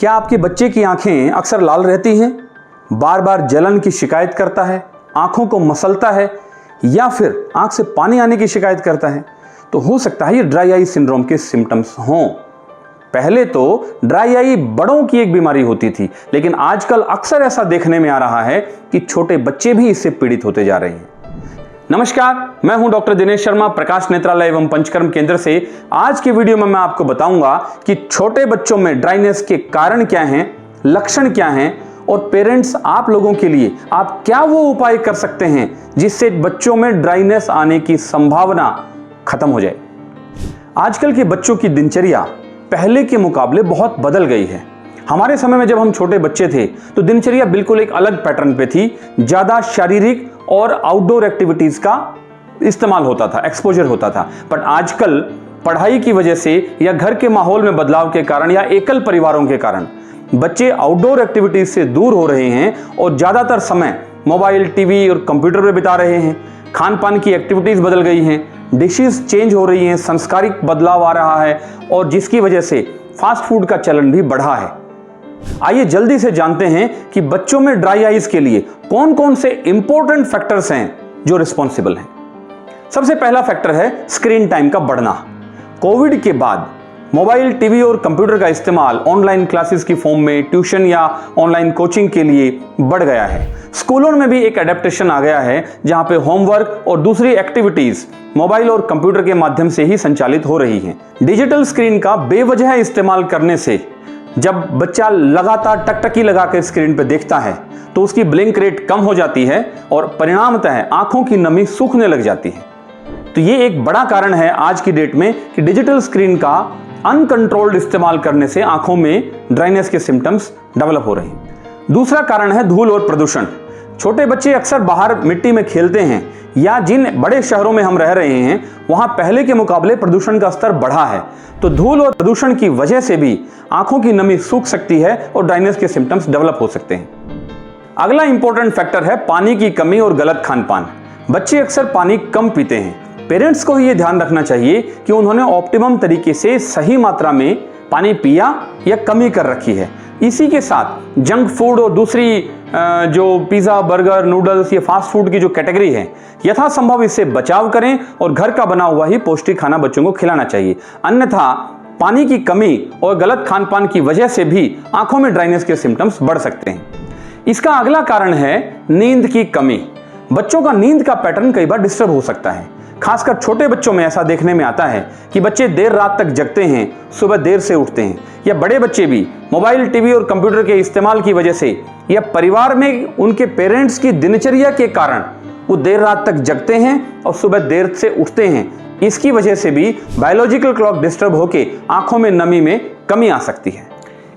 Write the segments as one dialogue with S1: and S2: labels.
S1: क्या आपके बच्चे की आंखें अक्सर लाल रहती हैं, बार बार जलन की शिकायत करता है, आंखों को मसलता है या फिर आंख से पानी आने की शिकायत करता है? तो हो सकता है ये ड्राई आई सिंड्रोम के सिम्टम्स हों। पहले तो ड्राई आई बड़ों की एक बीमारी होती थी, लेकिन आजकल अक्सर ऐसा देखने में आ रहा है कि छोटे बच्चे भी इससे पीड़ित होते जा रहे हैं। नमस्कार, मैं हूं डॉक्टर दिनेश शर्मा, प्रकाश नेत्रालय एवं पंचकर्म केंद्र से। आज के वीडियो में मैं आपको बताऊंगा कि छोटे बच्चों में ड्राइनेस के कारण क्या हैं, लक्षण क्या हैं और पेरेंट्स आप लोगों के लिए आप क्या वो उपाय कर सकते हैं जिससे बच्चों में ड्राइनेस आने की संभावना खत्म हो जाए। आजकल के बच्चों की दिनचर्या पहले के मुकाबले बहुत बदल गई है। हमारे समय में जब हम छोटे बच्चे थे तो दिनचर्या बिल्कुल एक अलग पैटर्न पे थी। ज्यादा शारीरिक और आउटडोर एक्टिविटीज का इस्तेमाल होता था, एक्सपोजर होता था। बट आजकल पढ़ाई की वजह से या घर के माहौल में बदलाव के कारण या एकल परिवारों के कारण बच्चे आउटडोर एक्टिविटीज से दूर हो रहे हैं और ज्यादातर समय मोबाइल, टीवी और कंप्यूटर पर बिता रहे हैं। खान पान की एक्टिविटीज बदल गई हैं, डिशेस चेंज हो रही हैं, सांस्कृतिक बदलाव आ रहा है और जिसकी वजह से फास्ट फूड का चलन भी बढ़ा है। आइए जल्दी से जानते हैं कि बच्चों में ड्राई आइज के लिए कौन कौन से इंपॉर्टेंट फैक्टर्स हैं जो रिस्पॉन्सिबल हैं। सबसे पहला फैक्टर है स्क्रीन टाइम का बढ़ना। कोविड के बाद मोबाइल, टीवी और कंप्यूटर का इस्तेमाल ऑनलाइन क्लासेस की फॉर्म में ट्यूशन या ऑनलाइन कोचिंग के लिए बढ़ गया है। स्कूलों में भी एक एडेप्टेशन आ गया है जहां पे होमवर्क और दूसरी एक्टिविटीज मोबाइल और कंप्यूटर के माध्यम से ही संचालित हो रही हैं। डिजिटल स्क्रीन का बेवजह इस्तेमाल करने से जब बच्चा लगातार टकटकी लगाकर स्क्रीन पर देखता है तो उसकी ब्लिंक रेट कम हो जाती है और परिणामतः आंखों की नमी सूखने लग जाती है। तो ये एक बड़ा कारण है आज की डेट में कि डिजिटल स्क्रीन का अनकंट्रोल्ड इस्तेमाल करने से आंखों में ड्राइनेस के सिम्टम्स डेवलप हो रहे हैं। दूसरा कारण है धूल और प्रदूषण। छोटे बच्चे अक्सर बाहर मिट्टी में खेलते हैं या जिन बड़े शहरों में हम रह रहे हैं वहां पहले के मुकाबले प्रदूषण का स्तर बढ़ा है। तो धूल और प्रदूषण की वजह से भी आंखों की नमी सूख सकती है और ड्राइनेस के सिम्टम्स डेवलप हो सकते हैं। अगला इंपॉर्टेंट फैक्टर है पानी की कमी और गलत खान पान। बच्चे अक्सर पानी कम पीते हैं। पेरेंट्स को ये ध्यान रखना चाहिए कि उन्होंने ऑप्टिमम तरीके से सही मात्रा में पानी पिया या कमी कर रखी है। इसी के साथ जंक फूड और दूसरी जो पिज़्ज़ा, बर्गर, नूडल्स, ये फास्ट फूड की जो कैटेगरी है, यथासंभव इससे बचाव करें और घर का बना हुआ ही पौष्टिक खाना बच्चों को खिलाना चाहिए। अन्यथा पानी की कमी और गलत खान पान की वजह से भी आंखों में ड्राइनेस के सिम्टम्स बढ़ सकते हैं। इसका अगला कारण है नींद की कमी। बच्चों का नींद का पैटर्न कई बार डिस्टर्ब हो सकता है। खासकर छोटे बच्चों में ऐसा देखने में आता है कि बच्चे देर रात तक जगते हैं, सुबह देर से उठते हैं। या बड़े बच्चे भी मोबाइल, टीवी और कंप्यूटर के इस्तेमाल की वजह से या परिवार में उनके पेरेंट्स की दिनचर्या के कारण वो देर रात तक जगते हैं और सुबह देर से उठते हैं। इसकी वजह से भी बायोलॉजिकल क्लॉक डिस्टर्ब होकर आंखों में नमी में कमी आ सकती है।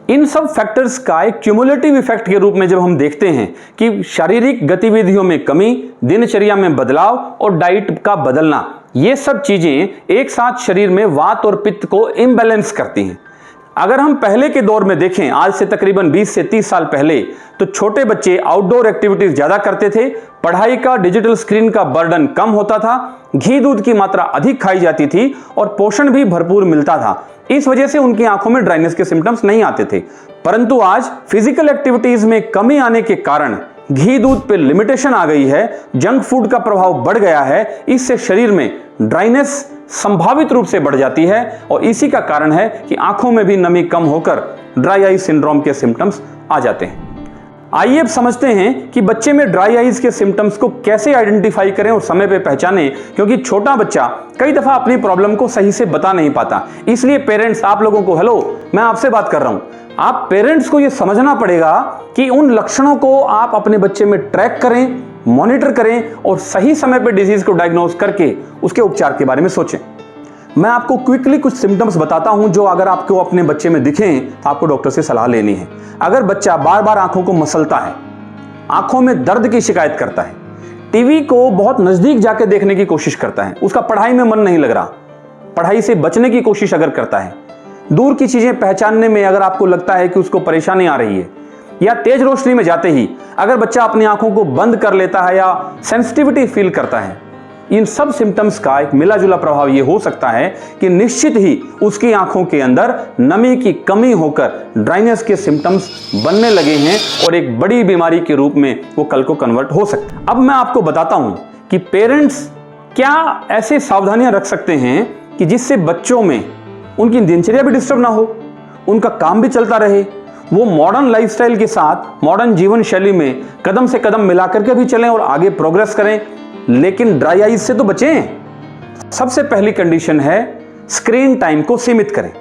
S1: इन सब फैक्टर्स का एक क्यूमुलेटिव इफेक्ट के रूप में जब हम देखते हैं कि शारीरिक गतिविधियों में कमी, दिनचर्या में बदलाव और डाइट का बदलना, ये सब चीजें एक साथ शरीर में वात और पित्त को इम्बैलेंस करती हैं। अगर हम पहले के दौर में देखें, आज से तकरीबन 20 से 30 साल पहले, तो छोटे बच्चे आउटडोर एक्टिविटीज ज्यादा करते थे, पढ़ाई का, डिजिटल स्क्रीन का बर्डन कम होता था, घी दूध की मात्रा अधिक खाई जाती थी और पोषण भी भरपूर मिलता था। इस वजह से उनकी आंखों में ड्राइनेस के सिम्टम्स नहीं आते थे। परंतु आज फिजिकल एक्टिविटीज में कमी आने के कारण घी दूध पे लिमिटेशन आ गई है, जंक फूड का प्रभाव बढ़ गया है। इससे शरीर में ड्राइनेस संभावित रूप से बढ़ जाती है और इसी का कारण है कि आंखों में भी नमी कम होकर ड्राई आई सिंड्रोम के सिम्टम्स आ जाते हैं। आइए अब समझते हैं कि बच्चे में ड्राई आइज के सिम्टम्स को कैसे आइडेंटिफाई करें और समय पे पहचानें, क्योंकि छोटा बच्चा कई दफा अपनी प्रॉब्लम को सही से बता नहीं पाता। इसलिए पेरेंट्स, आप लोगों को, हेलो, मैं आपसे बात कर रहा हूं, आप पेरेंट्स को यह समझना पड़ेगा कि उन लक्षणों को आप अपने बच्चे में ट्रैक करें, मॉनिटर करें और सही समय पर डिजीज को डायग्नोज करके उसके उपचार के बारे में सोचें। मैं आपको क्विकली कुछ सिम्टम्स बताता हूं जो अगर आपको अपने बच्चे में दिखें तो आपको डॉक्टर से सलाह लेनी है। अगर बच्चा बार बार आंखों को मसलता है, आंखों में दर्द की शिकायत करता है, टीवी को बहुत नजदीक जाके देखने की कोशिश करता है, उसका पढ़ाई में मन नहीं लग रहा, पढ़ाई से बचने की कोशिश अगर करता है, दूर की चीजें पहचानने में अगर आपको लगता है कि उसको परेशानी आ रही है, या तेज रोशनी में जाते ही अगर बच्चा अपनी आंखों को बंद कर लेता है या सेंसिटिविटी फील करता है, इन सब सिम्टम्स का एक मिला जुला प्रभाव ये हो सकता है कि निश्चित ही उसकी आंखों के अंदर नमी की कमी होकर ड्राइनेस के सिम्टम्स बनने लगे हैं और एक बड़ी बीमारी के रूप में वो कल को कन्वर्ट हो सकता है। अब मैं आपको बताता हूं कि पेरेंट्स क्या ऐसे सावधानियां रख सकते हैं कि जिससे बच्चों में उनकी दिनचर्या भी डिस्टर्ब ना हो, उनका काम भी चलता रहे, वो मॉडर्न लाइफस्टाइल के साथ मॉडर्न जीवन शैली में कदम से कदम मिलाकर के भी चलें और आगे प्रोग्रेस करें, लेकिन ड्राई आइज से तो बचें। सबसे पहली कंडीशन है स्क्रीन टाइम को सीमित करें।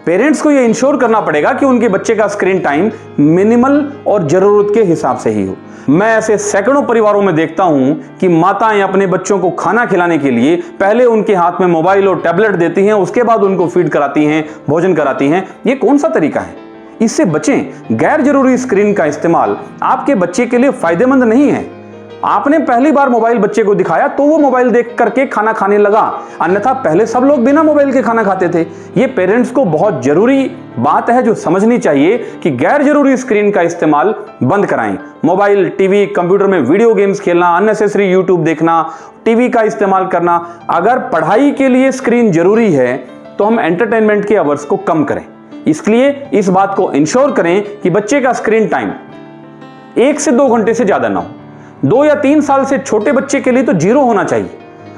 S1: पेरेंट्स को यह इंश्योर करना पड़ेगा कि उनके बच्चे का स्क्रीन टाइम मिनिमल और जरूरत के हिसाब से ही हो। मैं ऐसे सैकड़ों परिवारों में देखता हूं कि माताएं अपने बच्चों को खाना खिलाने के लिए पहले उनके हाथ में मोबाइल और टैबलेट देती हैं, उसके बाद उनको फीड कराती हैं, भोजन कराती हैं। ये कौन सा तरीका है? इससे बचें। गैर जरूरी स्क्रीन का इस्तेमाल आपके बच्चे के लिए फायदेमंद नहीं है। आपने पहली बार मोबाइल बच्चे को दिखाया तो वो मोबाइल देख करके खाना खाने लगा, अन्यथा पहले सब लोग बिना मोबाइल के खाना खाते थे। ये पेरेंट्स को बहुत जरूरी बात है जो समझनी चाहिए कि गैर जरूरी स्क्रीन का इस्तेमाल बंद कराएं। मोबाइल, टीवी, कंप्यूटर में वीडियो गेम्स खेलना, अननेसेसरी यूट्यूब देखना, टीवी का इस्तेमाल करना। अगर पढ़ाई के लिए स्क्रीन जरूरी है तो हम एंटरटेनमेंट के आवर्स को कम करें। इसलिए इस बात को इंश्योर करें कि बच्चे का स्क्रीन टाइम 1 से 2 घंटे से ज्यादा ना हो। 2 या 3 साल से छोटे बच्चे के लिए तो 0 होना चाहिए।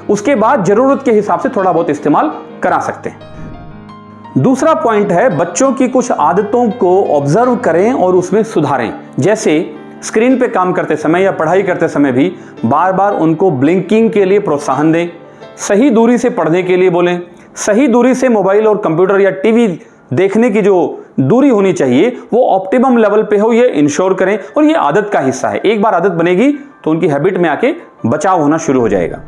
S1: उसके बाद जरूरत के हिसाब से थोड़ा बहुत इस्तेमाल करा सकते हैं। दूसरा पॉइंट है बच्चों की कुछ आदतों को ऑब्जर्व करें और उसमें सुधारें। जैसे स्क्रीन पे काम करते समय या पढ़ाई करते समय भी बार बार उनको ब्लिंकिंग के लिए प्रोत्साहन दें, सही दूरी से पढ़ने के लिए बोलें, सही दूरी से मोबाइल और कंप्यूटर या टीवी देखने की जो दूरी होनी चाहिए वो ऑप्टिमम लेवल पे हो, ये इंश्योर करें। और ये आदत का हिस्सा है, एक बार आदत बनेगी तो उनकी हैबिट में आके बचाव होना शुरू हो जाएगा।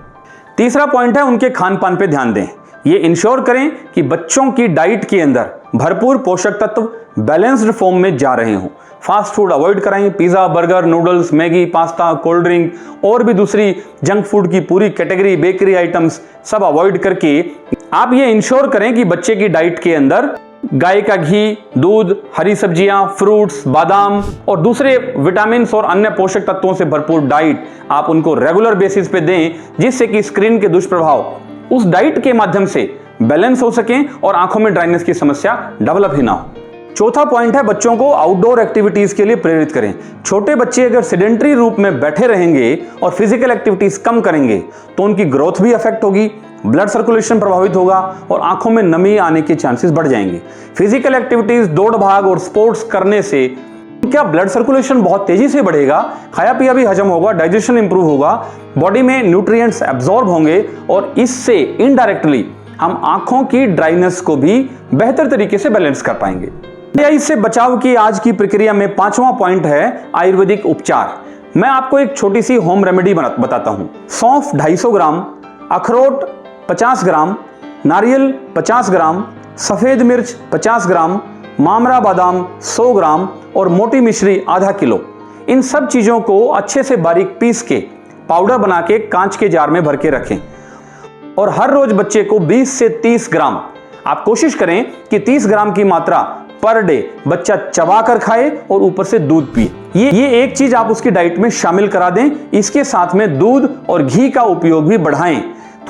S1: तीसरा पॉइंट है उनके खान पान पे ध्यान दें। ये इंश्योर करें कि बच्चों की डाइट के अंदर भरपूर पोषक तत्व बैलेंस्ड फॉर्म में जा रहे हों। फास्ट फूड अवॉइड कराएं। Pizza, burger, noodles, Maggi, pasta, cold drink और भी दूसरी जंक फूड की पूरी कैटेगरी, बेकरी आइटम्स सब अवॉइड करके आप ये इंश्योर करें कि बच्चे की डाइट के अंदर गाय का घी, दूध, हरी सब्जियां, फ्रूट्स, बादाम और दूसरे विटामिन और अन्य पोषक तत्वों से भरपूर डाइट आप उनको रेगुलर बेसिस पे दें, जिससे कि स्क्रीन के दुष्प्रभाव उस डाइट के माध्यम से बैलेंस हो सकें और आंखों में ड्राइनेस की समस्या डेवलप ही ना हो। चौथा पॉइंट है बच्चों को आउटडोर एक्टिविटीज के लिए प्रेरित करें। छोटे बच्चे अगर सेडेंटरी रूप में बैठे रहेंगे और फिजिकल एक्टिविटीज कम करेंगे तो उनकी ग्रोथ भी अफेक्ट होगी, ब्लड सर्कुलेशन प्रभावित होगा और आंखों में नमी आने के चांसेस बढ़ जाएंगे। फिजिकल एक्टिविटीज, दौड़ भाग और स्पोर्ट्स करने से क्या ब्लड सर्कुलेशन बहुत तेजी से बढ़ेगा, खाया पिया भी हजम होगा, डाइजेशन इंप्रूव होगा, बॉडी में न्यूट्रिएंट्स एब्जॉर्ब होंगे और इससे इनडायरेक्टली हम आंखों की ड्राइनेस को भी बेहतर तरीके से बैलेंस कर पाएंगे। इससे बचाव की आज की प्रक्रिया में 5वां पॉइंट है आयुर्वेदिक उपचार। मैं आपको एक छोटी सी होम रेमेडी बताता हूं। सौंफ 250 ग्राम, अखरोट 50 ग्राम, नारियल 50 ग्राम, सफेद मिर्च 50 ग्राम, मामरा बादाम 100 ग्राम और मोटी मिश्री आधा किलो। इन सब चीजों को अच्छे से बारीक पीस के पाउडर बना के कांच के जार में भर के रखें और हर रोज बच्चे को 20 से 30 ग्राम, आप कोशिश करें कि 30 ग्राम की मात्रा पर डे बच्चा चबा कर खाए और ऊपर से दूध पिए। ये एक चीज आप उसकी डाइट में शामिल करा दें। इसके साथ में दूध और घी का उपयोग भी बढ़ाएं।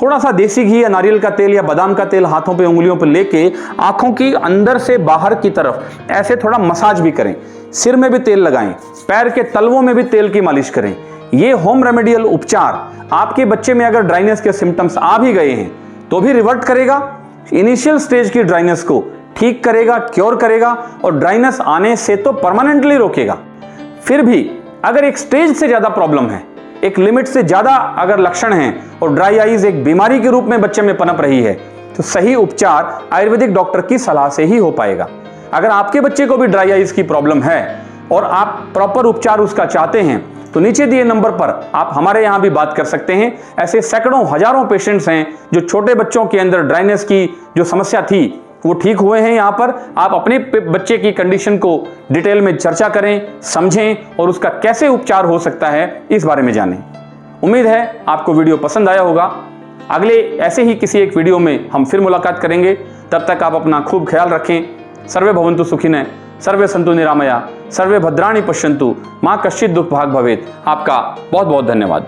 S1: थोड़ा सा देसी घी या नारियल का तेल या बादाम का तेल हाथों पे, उंगलियों पे लेके आंखों की अंदर से बाहर की तरफ ऐसे थोड़ा मसाज भी करें। सिर में भी तेल लगाएं, पैर के तलवों में भी तेल की मालिश करें। ये होम रेमेडियल उपचार आपके बच्चे में अगर ड्राइनेस के सिम्टम्स आ भी गए हैं तो भी रिवर्ट करेगा, इनिशियल स्टेज की ड्राइनेस को ठीक करेगा, क्योर करेगा और ड्राइनेस आने से तो परमानेंटली रोकेगा। फिर भी अगर एक स्टेज से ज्यादा प्रॉब्लम है, एक लिमिट से ज्यादा अगर लक्षण हैं और ड्राई आइज एक बीमारी के रूप में बच्चे में पनप रही है तो सही उपचार आयुर्वेदिक डॉक्टर की सलाह से ही हो पाएगा। अगर आपके बच्चे को भी ड्राई आइज की प्रॉब्लम है और आप प्रॉपर उपचार उसका चाहते हैं तो नीचे दिए नंबर पर आप हमारे यहां भी बात कर सकते हैं। ऐसे सैकड़ों हजारों पेशेंट्स हैं जो छोटे बच्चों के अंदर ड्राइनेस की जो समस्या थी वो ठीक हुए हैं। यहां पर आप अपने बच्चे की कंडीशन को डिटेल में चर्चा करें, समझें और उसका कैसे उपचार हो सकता है इस बारे में जानें। उम्मीद है आपको वीडियो पसंद आया होगा। अगले ऐसे ही किसी एक वीडियो में हम फिर मुलाकात करेंगे। तब तक आप अपना खूब ख्याल रखें। सर्वे भवन्तु सुखिनः, सर्वे सन्तु निरामया, सर्वे भद्राणि पश्यन्तु, मां कश्चित् दुःख भाग् भवेत्। आपका बहुत बहुत धन्यवाद।